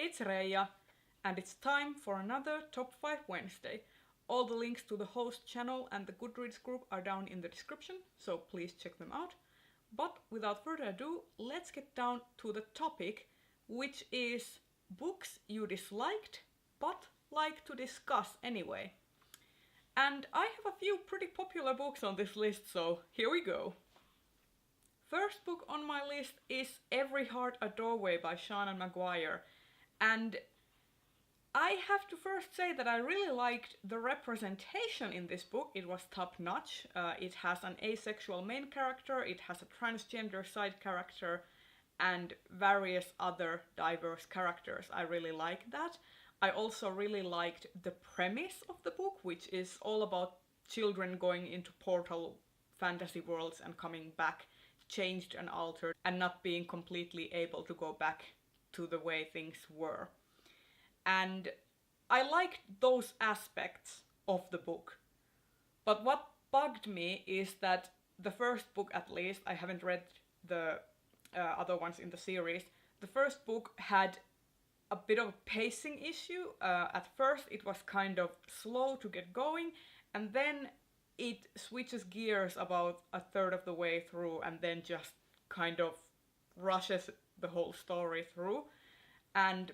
it's Reija, and it's time for another Top 5 Wednesday. All the links to the host channel and the Goodreads group are down in the description, so please check them out. But without further ado, let's get down to the topic, which is books you disliked, but like to discuss anyway. And I have a few pretty popular books on this list, so here we go. First book on my list is Every Heart a Doorway by Shannon Maguire. And I have to first say that I really liked the representation in this book. It was top-notch. It has an asexual main character, it has a transgender side character, and various other diverse characters. I really liked that. I also really liked the premise of the book, which is all about children going into portal fantasy worlds and coming back changed and altered and not being completely able to go back to the way things were. And I liked those aspects of the book. But what bugged me is that the first book, at least, I haven't read the other ones in the series, the first book had a bit of a pacing issue. At first it was kind of slow to get going, and then it switches gears about a third of the way through and then just kind of rushes the whole story through. And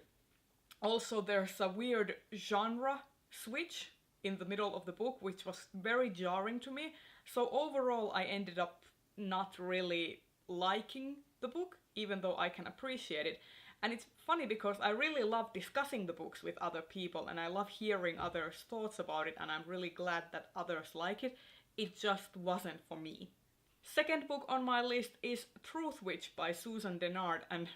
also there's a weird genre switch in the middle of the book, which was very jarring to me. So overall I ended up not really liking the book, even though I can appreciate it. And it's funny because I really love discussing the books with other people and I love hearing others' thoughts about it, and I'm really glad that others like it. It just wasn't for me. Second book on my list is Truth Witch by Susan Dennard, and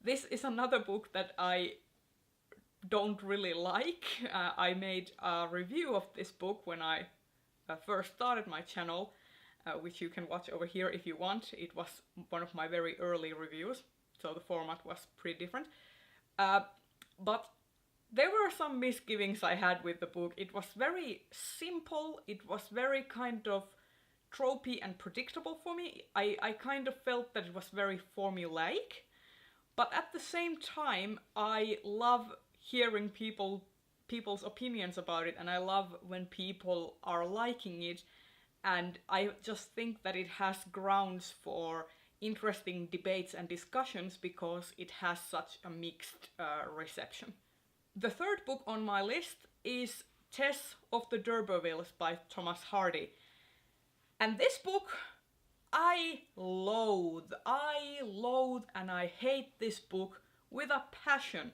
this is another book that I don't really like. I made a review of this book when I first started my channel, which you can watch over here if you want. It was one of my very early reviews, so the format was pretty different. But there were some misgivings I had with the book. It was very simple, it was very kind of tropey and predictable for me. I kind of felt that it was very formulaic, but at the same time I love hearing people's opinions about it, and I love when people are liking it, and I just think that it has grounds for interesting debates and discussions because it has such a mixed reception. The third book on my list is Tess of the D'Urbervilles by Thomas Hardy. And this book I loathe and I hate this book with a passion.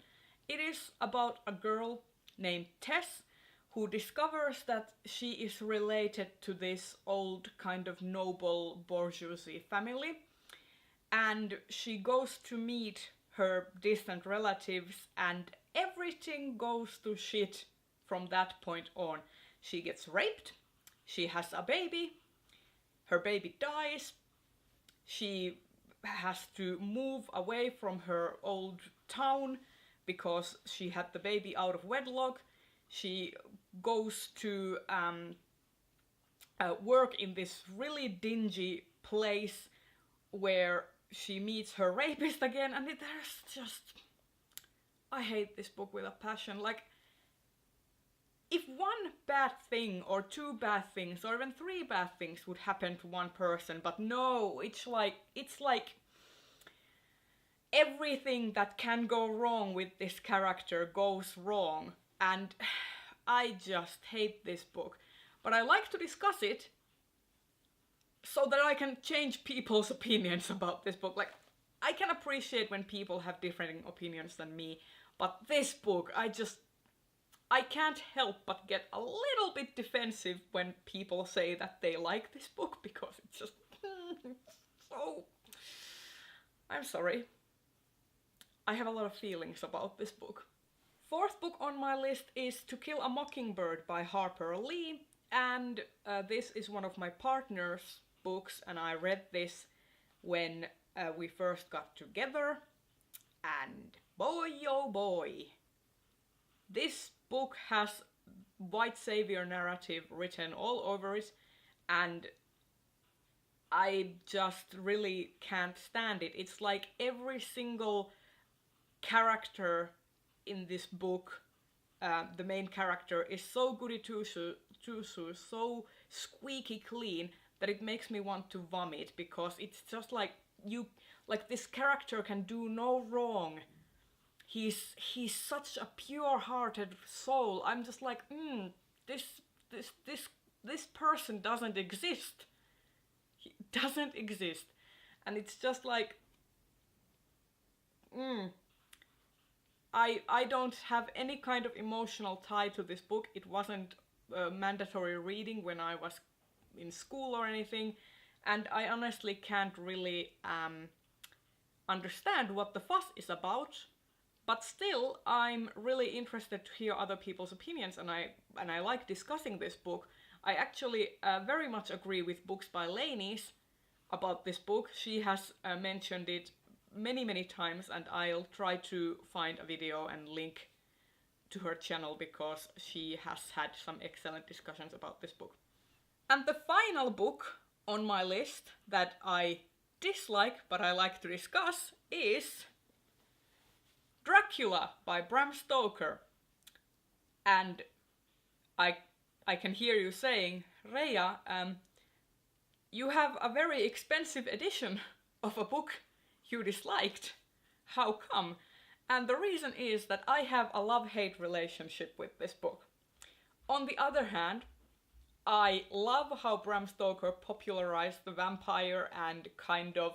It is about a girl named Tess who discovers that she is related to this old kind of noble bourgeoisie family, and she goes to meet her distant relatives and everything goes to shit from that point on. She gets raped, she has a baby, her baby dies, she has to move away from her old town because she had the baby out of wedlock. She goes to work in this really dingy place where she meets her rapist again, and there's just... I hate this book with a passion. Like, if one bad thing or two bad things or even three bad things would happen to one person, but no, it's like everything that can go wrong with this character goes wrong, and I just hate this book. But I like to discuss it so that I can change people's opinions about this book. Like, I can appreciate when people have different opinions than me, but this book, I can't help but get a little bit defensive when people say that they like this book, because it's just so... I'm sorry. I have a lot of feelings about this book. Fourth book on my list is To Kill a Mockingbird by Harper Lee, and this is one of my partner's books, and I read this when we first got together, and boy oh boy, this book has white savior narrative written all over it, and I just really can't stand it. It's like every single character in this book, the main character, is so goody two-shoes, so squeaky clean that it makes me want to vomit, because it's just like this character can do no wrong. He's such a pure-hearted soul. I'm just like, this person doesn't exist. He doesn't exist. And it's just like, I don't have any kind of emotional tie to this book. It wasn't mandatory reading when I was in school or anything, and I honestly can't really understand what the fuss is about. But still, I'm really interested to hear other people's opinions, and I like discussing this book. I actually very much agree with Books by Leynes about this book. She has mentioned it many times, and I'll try to find a video and link to her channel, because she has had some excellent discussions about this book. And the final book on my list that I dislike but I like to discuss is Dracula by Bram Stoker. And I can hear you saying, Reija, you have a very expensive edition of a book you disliked. How come? And the reason is that I have a love-hate relationship with this book. On the other hand, I love how Bram Stoker popularized the vampire and kind of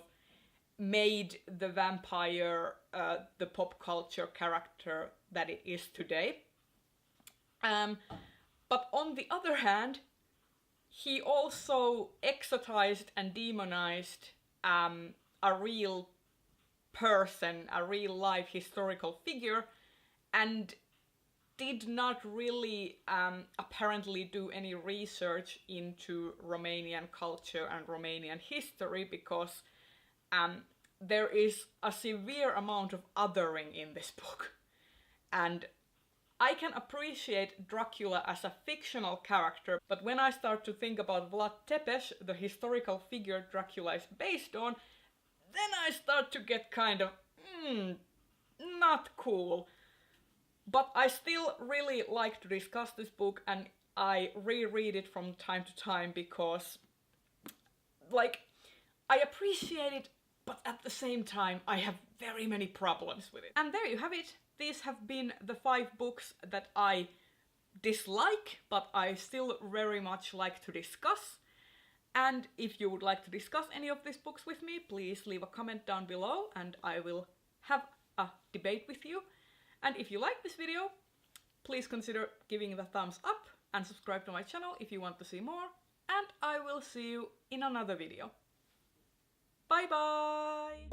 made the vampire the pop culture character that it is today. But on the other hand, he also exotized and demonized a real person, a real life historical figure, and did not really apparently do any research into Romanian culture and Romanian history, because there is a severe amount of othering in this book. And I can appreciate Dracula as a fictional character, but when I start to think about Vlad Tepes, the historical figure Dracula is based on, then I start to get kind of, not cool. But I still really like to discuss this book, and I reread it from time to time because, like, I appreciate it, but at the same time I have very many problems with it. And there you have it. These have been the 5 books that I dislike, but I still very much like to discuss. And if you would like to discuss any of these books with me, please leave a comment down below and I will have a debate with you. And if you like this video, please consider giving it a thumbs up and subscribe to my channel if you want to see more. And I will see you in another video. Bye bye!